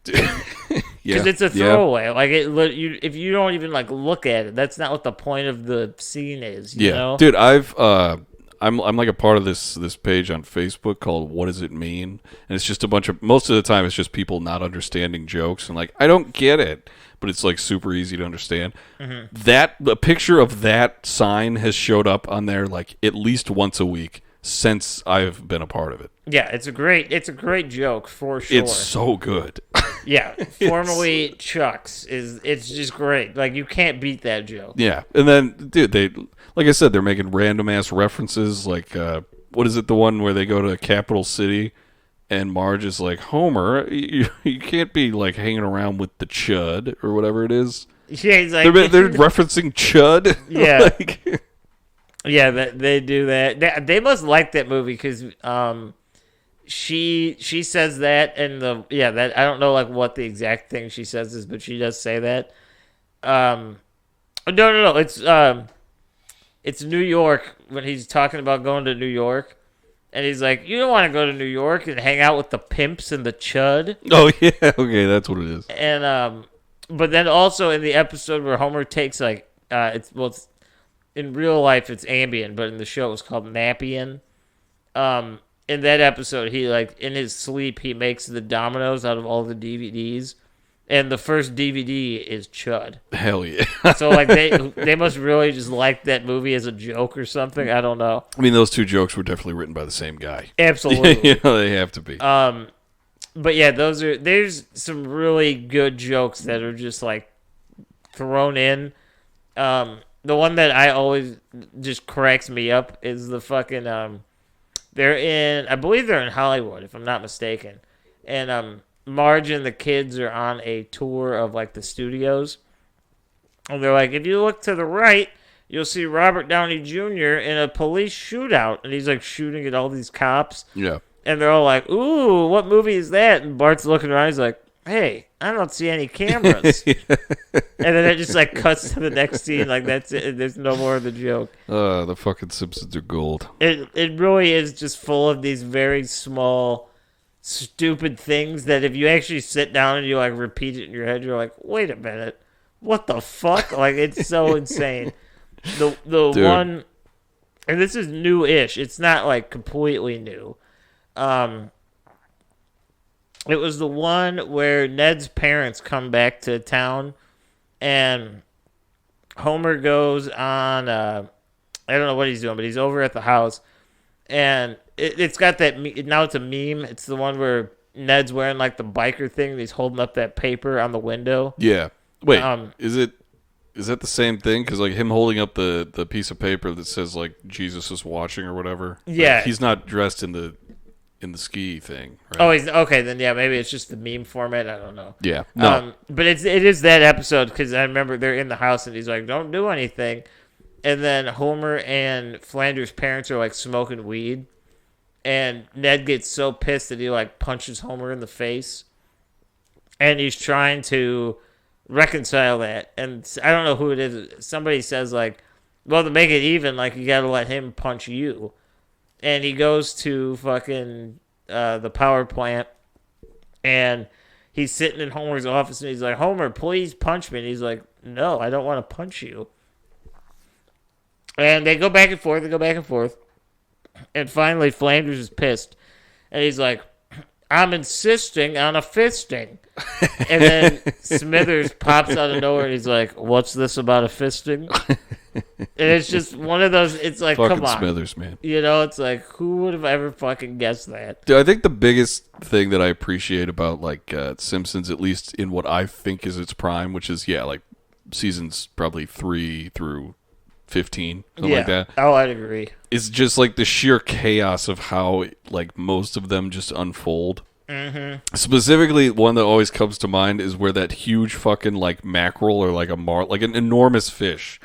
Because it's a throwaway. Like if you don't even like look at it, that's not what the point of the scene is. You know? Dude, I'm like a part of this page on Facebook called "What Does It Mean?" and it's just a bunch of, most of the time it's just people not understanding jokes and like, I don't get it, but it's like super easy to understand. Mm-hmm. The picture of that sign has showed up on there like at least once a week since I've been a part of it. Yeah, it's a great joke for sure. It's so good. Yeah, formerly Chuck's it's just great. Like you can't beat that joke. Yeah, and then dude, they, like I said, they're making random ass references. Like, what is it? The one where they go to Capital City, and Marge is like, Homer, you can't be like hanging around with the chud or whatever it is. Yeah, he's like, they're referencing chud. Yeah. Like, yeah, they do that. They must like that movie because she says that, and that I don't know like what the exact thing she says is, but she does say that. No, it's New York when he's talking about going to New York, and he's like, you don't want to go to New York and hang out with the pimps and the chud. Oh yeah, okay, that's what it is. And but then also in the episode where Homer takes like it's in real life it's Ambien, but in the show it was called Napian. In that episode, he like in his sleep he makes the dominoes out of all the DVDs, and the first DVD is Chud. Hell yeah! So like they must really just like that movie as a joke or something. I don't know. I mean, those two jokes were definitely written by the same guy. Absolutely, they have to be. But yeah, there's some really good jokes that are just like thrown in. The one that I always just cracks me up is the fucking I believe they're in Hollywood if I'm not mistaken, and Marge and the kids are on a tour of like the studios, and they're like, if you look to the right, you'll see Robert Downey Jr. in a police shootout, and he's like shooting at all these cops. Yeah. And they're all like, ooh, what movie is that? And Bart's looking around. He's like, hey, I don't see any cameras. And then it just like cuts to the next scene. Like that's it. There's no more of the joke. The fucking Simpsons are gold. It really is just full of these very small, stupid things that if you actually sit down and you like repeat it in your head, you're like, wait a minute, what the fuck? Like it's so insane. The one, and this is new-ish. It's not like completely new. It was the one where Ned's parents come back to town, and Homer goes on, I don't know what he's doing, but he's over at the house, and it's got that, now it's a meme. It's the one where Ned's wearing like the biker thing, and he's holding up that paper on the window. Yeah. Wait, is that the same thing? Because like him holding up the piece of paper that says like Jesus is watching or whatever. Yeah. Like, he's not dressed in the ski thing, right? Oh, he's okay. Then yeah, maybe it's just the meme format. I don't know. Yeah, no. But it is that episode because I remember they're in the house and he's like, "Don't do anything," and then Homer and Flanders' parents are like smoking weed, and Ned gets so pissed that he like punches Homer in the face, and he's trying to reconcile that, and I don't know who it is. Somebody says like, "Well, to make it even, like you got to let him punch you." And he goes to fucking the power plant, and he's sitting in Homer's office, and he's like, Homer, please punch me. And he's like, no, I don't want to punch you. And they go back and forth, and finally Flanders is pissed. And he's like, I'm insisting on a fisting. And then Smithers pops out of nowhere, and he's like, what's this about a fisting? it's just one of those. It's like, Fucking come on, Smithers, man. you know. It's like, who would have ever fucking guessed that? Dude, I think the biggest thing that I appreciate about like Simpsons, at least in what I think is its prime, which is like seasons probably 3 through 15, something like that. Oh, I'd agree. It's just like the sheer chaos of how like most of them just unfold. Mm-hmm. Specifically, one that always comes to mind is where that huge fucking like mackerel or like like an enormous fish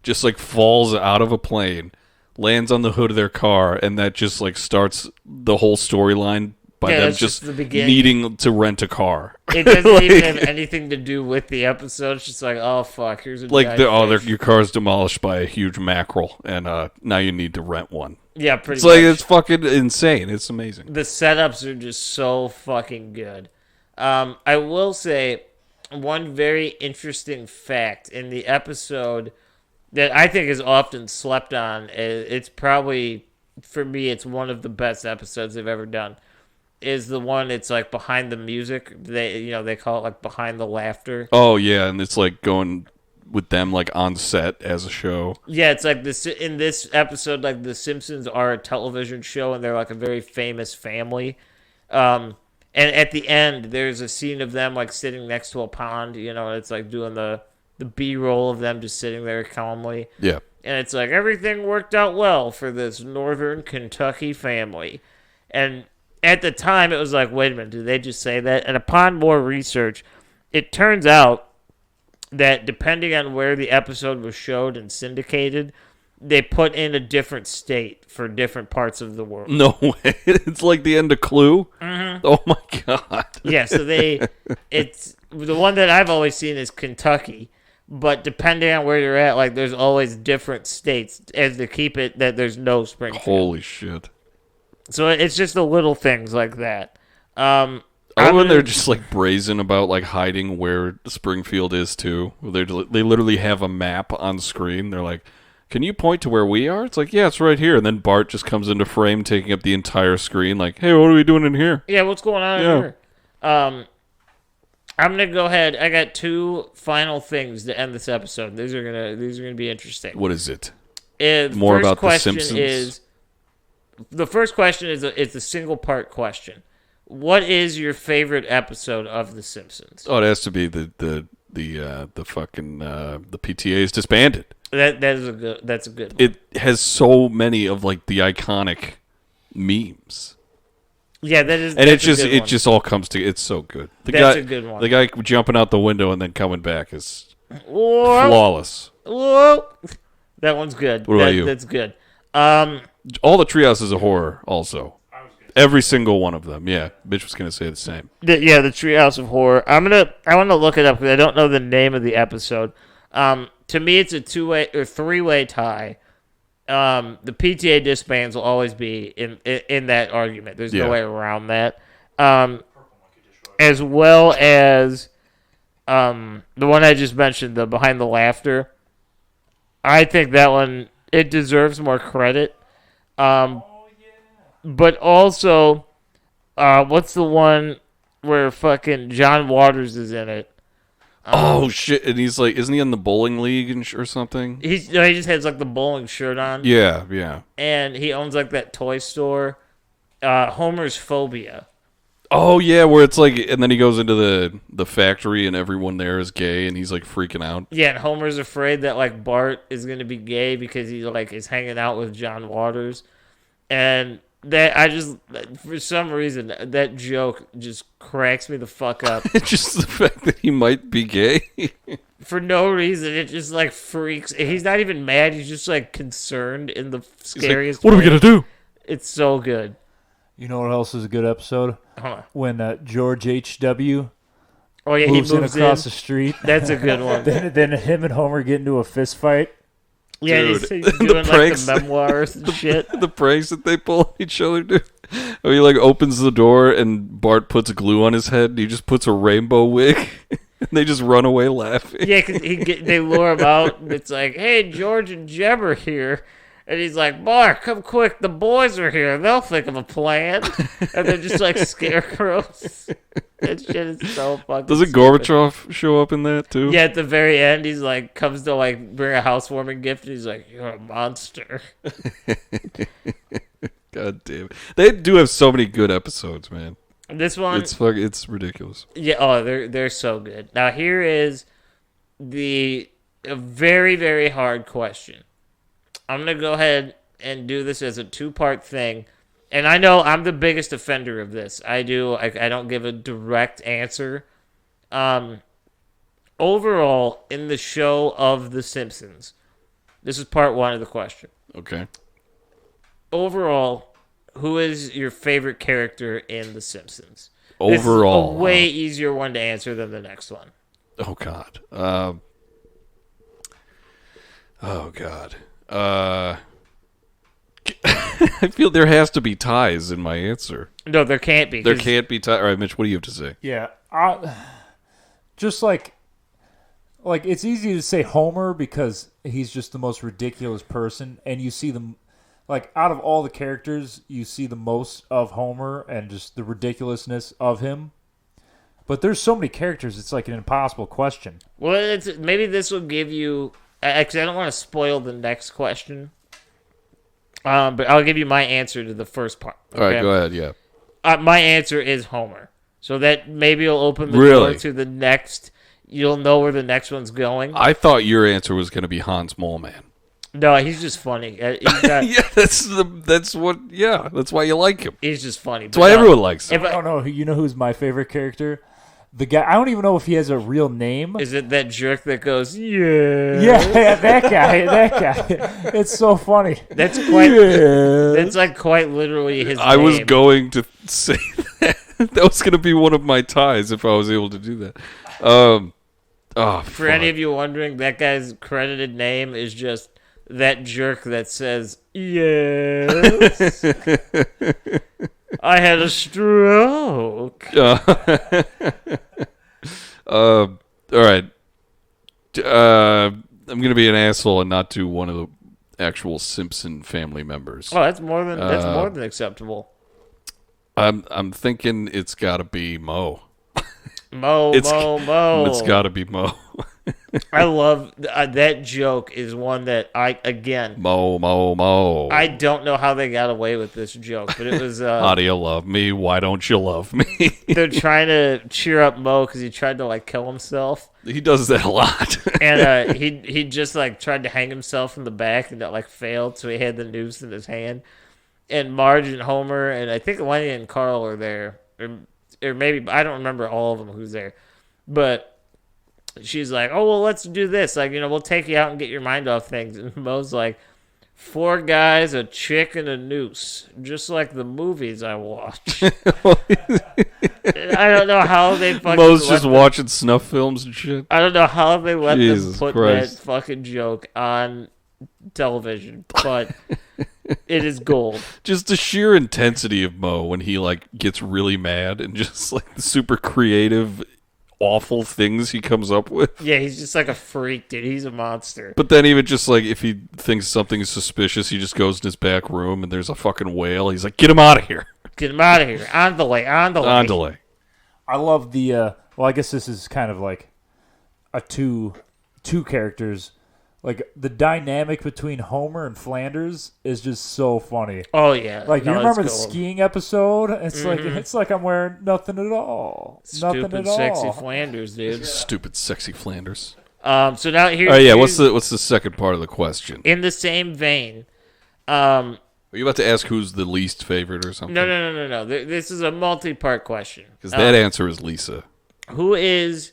just like falls out of a plane, lands on the hood of their car, and that just like starts the whole storyline by them just the beginning. needing to rent a car. It doesn't even have anything to do with the episode. It's just like, oh fuck, here's a like giant fish. your car's demolished by a huge mackerel, and now you need to rent one. Yeah, pretty It's much. like it's fucking insane. It's amazing. The setups are just so fucking good. I will say one very interesting fact in the episode that I think is often slept on. It's probably, for me, it's one of the best episodes they've ever done. Is the one it's like behind the music. They call it like behind the laughter. Oh yeah, and it's like going with them like on set as a show. Yeah, it's like this in this episode. Like the Simpsons are a television show, and they're like a very famous family. And at the end, there's a scene of them like sitting next to a pond. And it's like doing the B-roll of them just sitting there calmly. Yeah. And it's like everything worked out well for this northern Kentucky family. And at the time, it was like, wait a minute, did they just say that? And upon more research, it turns out that depending on where the episode was showed and syndicated, they put in a different state for different parts of the world. No way. It's like the end of Clue. Mm-hmm. Oh my god. Yeah, so it's the one that I've always seen is Kentucky, but depending on where you're at, like there's always different states as to keep it that there's no Springfield. Holy shit. So it's just the little things like that. When they're just like brazen about like hiding where Springfield is too. They literally have a map on screen. They're like, "Can you point to where we are?" It's like, "Yeah, it's right here." And then Bart just comes into frame, taking up the entire screen. Like, "Hey, what are we doing in here?" Yeah, what's going on here? I'm gonna go ahead. I got 2 final things to end this episode. These are gonna be interesting. What is it? More about the Simpsons? The first question is it's a single part question. What is your favorite episode of The Simpsons? Oh, it has to be the fucking the PTA is disbanded. That's a good one. It has so many of like the iconic memes. Yeah, that is. And it just all comes together. It's so good. That's a good one. The guy jumping out the window and then coming back is Whoa. flawless. Whoa. That one's good. What about you? That's good. All the Treehouses of Horror also. Every single one of them. Yeah, Mitch was going to say the same. The Treehouse of Horror. I want to look it up because I don't know the name of the episode. To me, it's a 2-way or 3-way tie. The PTA disbands will always be in that argument. There's no way around that. As well as the one I just mentioned, the Behind the Laughter. I think that one, it deserves more credit. But also, what's the one where fucking John Waters is in it? Oh shit! And he's like, isn't he in the bowling league or something? He just has like the bowling shirt on. Yeah. And he owns like that toy store. Homer's Phobia. Oh yeah, where it's like, and then he goes into the factory and everyone there is gay and he's like freaking out. Yeah, and Homer's afraid that like Bart is gonna be gay because he like is hanging out with John Waters, and that for some reason that joke just cracks me the fuck up. Just the fact that he might be gay. For no reason, it just like freaks. He's not even mad. He's just like concerned in the scariest. Like, what are we gonna do? It's so good. You know what else is a good episode? Huh. When George H.W. Oh yeah, moves he in moves across the street. That's a good one. then him and Homer get into a fist fight. Yeah, Dude, he's doing pranks, like the memoirs and shit. The pranks that they pull on each other, dude. Oh, he like opens the door and Bart puts glue on his head. And he just puts a rainbow wig, and they just run away laughing. Yeah, because they lure him out. And it's like, hey, George and Jeb are here. And he's like, Bart, come quick. The boys are here. They'll think of a plan. And they're just like scarecrows. That shit is so fucking Doesn't stupid. Gorbachev show up in that too? Yeah, at the very end, he's like, comes to like bring a housewarming gift, and he's like, "You're a monster." God damn it! They do have so many good episodes, man. This one, It's ridiculous. yeah, oh, they're so good. Now here is a very, very hard question. I'm gonna go ahead and do this as a 2-part thing, and I know I'm the biggest offender of this. I don't give a direct answer. Overall, in the show of The Simpsons, this is part 1 of the question. Okay. Overall, who is your favorite character in The Simpsons? Overall, this is a way easier one to answer than the next one. Oh God. Oh God. I feel there has to be ties in my answer. No, there can't be. There can't be ties. All right, Mitch, what do you have to say? Yeah, just like it's easy to say Homer because he's just the most ridiculous person, and you see them like out of all the characters, you see the most of Homer and just the ridiculousness of him. But there's so many characters, it's like an impossible question. Well, maybe this will give you. Actually, I don't want to spoil the next question. But I'll give you my answer to the first part. Okay? All right, go ahead. Yeah. My answer is Homer. So that maybe will open the Really? door to the next. You'll know where the next one's going. I thought your answer was going to be Hans Moleman. No, he's just funny. Yeah, that's why you like him. He's just funny. That's why everyone likes him. If I don't know. You know who's my favorite character? The guy. I don't even know if he has a real name. Is it that jerk that goes, yeah? Yeah, that guy. That guy. It's so funny. That's quite. Yeah. That's like quite literally his I name. was going to say that. That was going to be one of my ties if I was able to do that. For any of you wondering, that guy's credited name is just that jerk that says, yes. I had a stroke. All right. I'm going to be an asshole and not do one of the actual Simpson family members. Oh, that's more than acceptable. I'm thinking it's got to be Mo. Mo. It's got to be Mo. I love that joke. Is one that Mo. I don't know how they got away with this joke, but it was. How do you love me? Why don't you love me? They're trying to cheer up Mo because he tried to like kill himself. He does that a lot. And he just like tried to hang himself in the back and that like failed, so he had the noose in his hand. And Marge and Homer and I think Lenny and Carl are there, or maybe I don't remember all of them who's there, but she's like, "Oh well, let's do this. Like, we'll take you out and get your mind off things." And Mo's like, 4 guys, a chick, and a noose, just like the movies I watch. I don't know how they fucking. Mo's just watching snuff films and shit. I don't know how they let Jesus them put Christ. that fucking joke on television, but it is gold. Just the sheer intensity of Mo when he like gets really mad and just like the super creative, awful things he comes up with. Yeah, he's just like a freak, dude. He's a monster. But then even just like if he thinks something is suspicious, he just goes in his back room and there's a fucking whale. He's like, "Get him out of here." Get him out of here. On delay. Andale. I love the. Well, I guess this is kind of like a two characters. Like the dynamic between Homer and Flanders is just so funny. Oh yeah. Like No, you remember the it's gold. skiing episode? It's like I'm wearing nothing at all. Nothing Stupid, at all. sexy Flanders, dude. Stupid, sexy Flanders. So now here's. Oh yeah, what's the second part of the question? in the same vein? Are you about to ask who's the least favorite or something? No. This is a multi-part question. Because that answer is Lisa. Who is?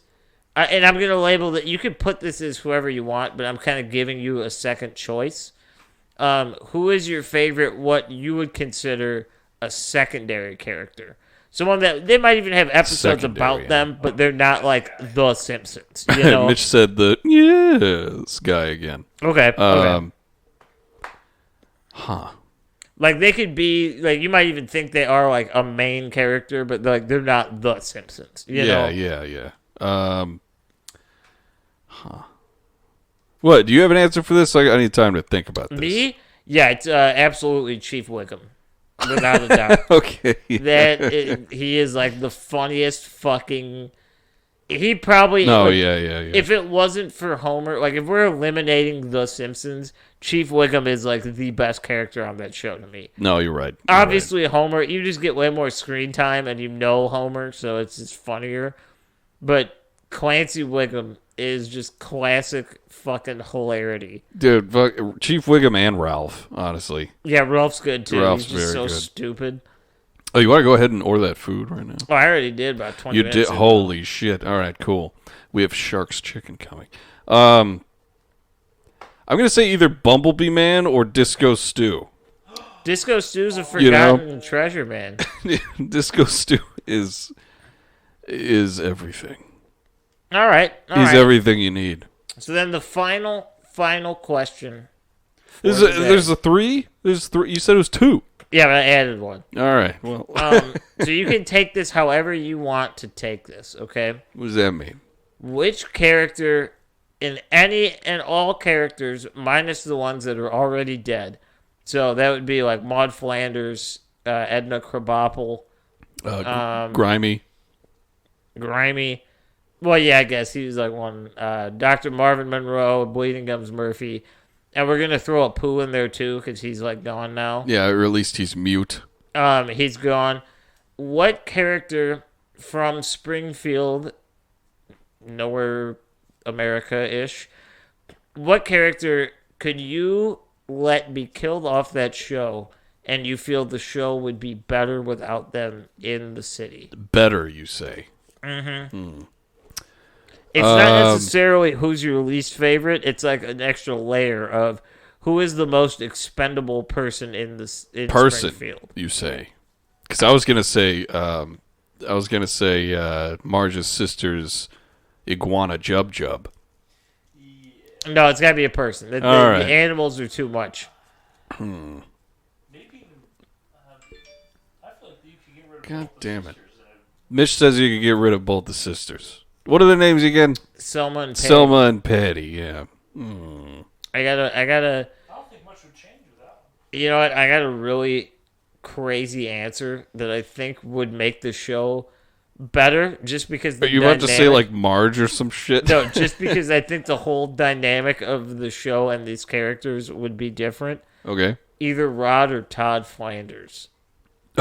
And I'm gonna label that. You can put this as whoever you want, but I'm kind of giving you a second choice. Who is your favorite? What you would consider a secondary character? Someone that they might even have episodes about them, but they're not like the Simpsons. You know? Mitch said the yes guy again. Okay. Huh. Like they could be like you might even think they are like a main character, but they're not the Simpsons. You know? Yeah. What? Do you have an answer for this? I need time to think about this. Me? Yeah, it's absolutely Chief Wiggum. without a doubt. Okay. He is like the funniest fucking. He probably. No, like, yeah. If it wasn't for Homer, like if we're eliminating The Simpsons, Chief Wiggum is like the best character on that show to me. No, you're right. Obviously, Homer, you just get way more screen time and you know Homer, so it's just funnier. But Clancy Wiggum is just classic fucking hilarity. Dude, Chief Wiggum and Ralph, honestly. Yeah, Ralph's good too. Ralph's He's just very so good. stupid. Oh, you want to go ahead and order that food right now? Oh, I already did about 20 You minutes did? ago. Holy shit. All right, cool. We have Shark's Chicken coming. I'm going to say either Bumblebee Man or Disco Stew. Disco Stew's a forgotten treasure, man. Disco Stew is everything. All right. He's everything you need. So then the final question. There's a three? There's three. You said it was two. Yeah, but I added one. All right. Well, So you can take this however you want to take this, okay? what does that mean? Which character in any and all characters, minus the ones that are already dead. So that would be like Maud Flanders, Edna Krabappel, Grimy. Well, yeah, I guess he was like one. Dr. Marvin Monroe, Bleeding Gums Murphy. And we're going to throw a Pooh in there too because he's like gone now. Yeah, or at least he's mute. He's gone. What character from Springfield, nowhere America-ish, what character could you let be killed off that show and you feel the show would be better without them in the city? Better, you say. It's not necessarily who's your least favorite. It's like an extra layer of who is the most expendable person in Springfield. You say. Because I was gonna say, Marge's sister's iguana Jub. No, it's got to be a person. The right. animals are too much. Maybe I feel like you could get rid of God both the damn it. sisters and Mitch says you could get rid of both the sisters. What are their names again? Selma and Patty. Selma and Patty. Yeah. I gotta. I don't think much would change with that one. You know what? I got a really crazy answer that I think would make the show better, just because. Are you about to say like Marge or some shit? No, just because I think the whole dynamic of the show and these characters would be different. Okay. Either Rod or Todd Flanders.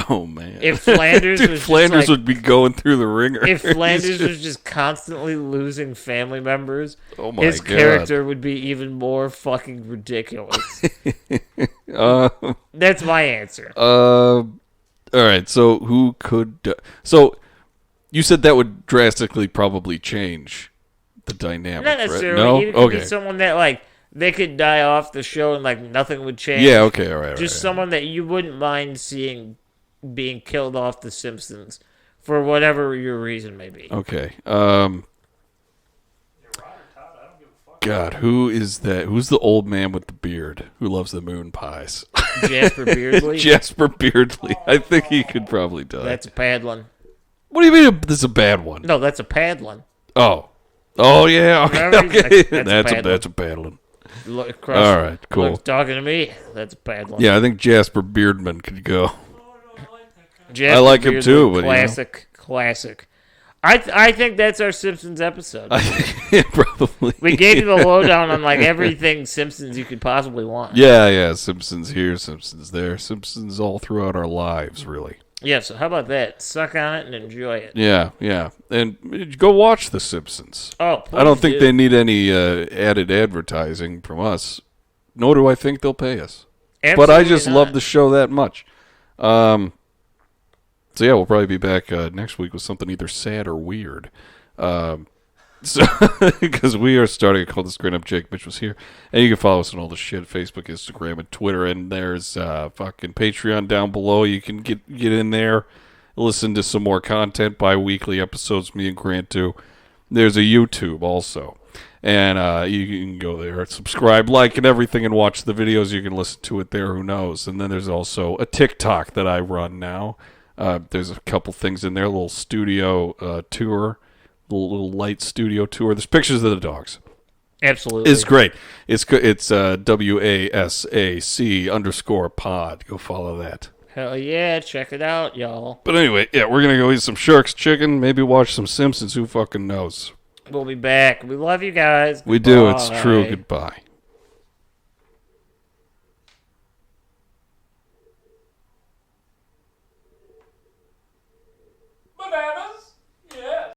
Oh man. If Flanders Dude, was Flanders just like, would be going through the ringer. if Flanders was just constantly losing family members, Oh my his God. character would be even more fucking ridiculous. That's my answer. All right. So who could? So you said that would drastically probably change the dynamic. Not right? necessarily. No. It could Okay. be someone that like they could die off the show and like nothing would change. Yeah. Okay. All right. Just someone that you wouldn't mind seeing being killed off The Simpsons for whatever your reason may be. Okay. Yeah, Rod or Todd, I don't give a fuck. God, who is that? Who's the old man with the beard who loves the moon pies? Jasper Beardsley. Jasper Beardsley. I think he could probably die. That's a Padlin. What do you mean this is a bad one? No, that's a Padlin. Oh. Oh yeah. Whatever Okay. he's Okay. like, that's a That's a bad one. Look across. All right. Cool. Look, talking to me. That's a Padlin. Yeah, I think Jasper Beardman could go. Jasper I like him Beardsley, too, but, you know. classic. I think that's our Simpsons episode. Yeah, probably. We gave you the lowdown on like everything Simpsons you could possibly want. Yeah. Simpsons here, Simpsons there, Simpsons all throughout our lives, really. Yeah, so how about that? Suck on it and enjoy it. Yeah. And go watch The Simpsons. Oh, I don't please think do. they need any added advertising from us, nor do I think they'll pay us. But I Absolutely just not. love the show that much. So yeah, we'll probably be back next week with something either sad or weird. So because we are starting a call this Green Up Jake Mitch was here, and you can follow us on all the shit: Facebook, Instagram, and Twitter. And there's fucking Patreon down below. You can get in there, listen to some more content, bi-weekly episodes. Me and Grant do. There's a YouTube also. And you can go there, subscribe, like, and everything, and watch the videos. You can listen to it there. Who knows? And then there's also a TikTok that I run now. There's a couple things in there, a little studio tour, little light studio tour. There's pictures of the dogs. Absolutely. It's great. It's WASAC _pod. Go follow that. Hell yeah, check it out, y'all. But anyway, yeah, we're going to go eat some Shark's chicken, maybe watch some Simpsons. Who fucking knows? We'll be back. We love you guys. We do. It's Goodbye. true. Goodbye.